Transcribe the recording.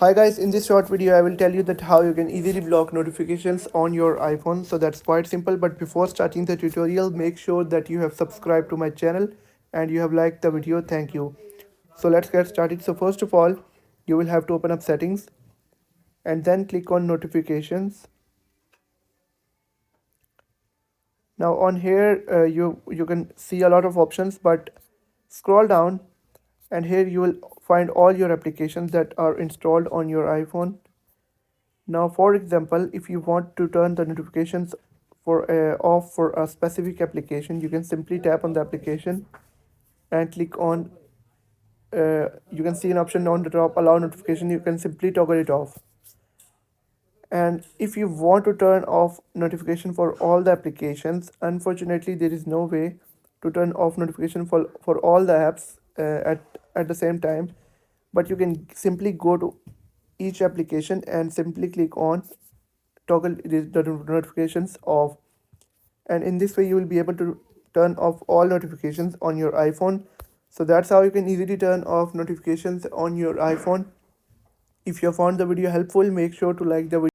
Hi guys, in this short video I will tell you that how you can easily block notifications on your iPhone. So that's quite simple, but before starting the tutorial make sure that you have subscribed to my channel and you have liked the video. Thank you. So let's get started. So first of all, you will have to open up settings and then click on notifications. Now on here you can see a lot of options, but scroll down and here you will find all your applications that are installed on your iPhone. Now, for example, if you want to turn the notifications off for a specific application, you can simply tap on the application and click on. You can see an option on the top, allow notification. You can simply toggle it off. And if you want to turn off notification for all the applications, unfortunately, there is no way to turn off notification for all the apps at the same time. But you can simply go to each application and simply click on toggle the notifications off, and in this way you will be able to turn off all notifications on your iPhone. So that's how you can easily turn off notifications on your iPhone. If you found the video helpful, make sure to like the video.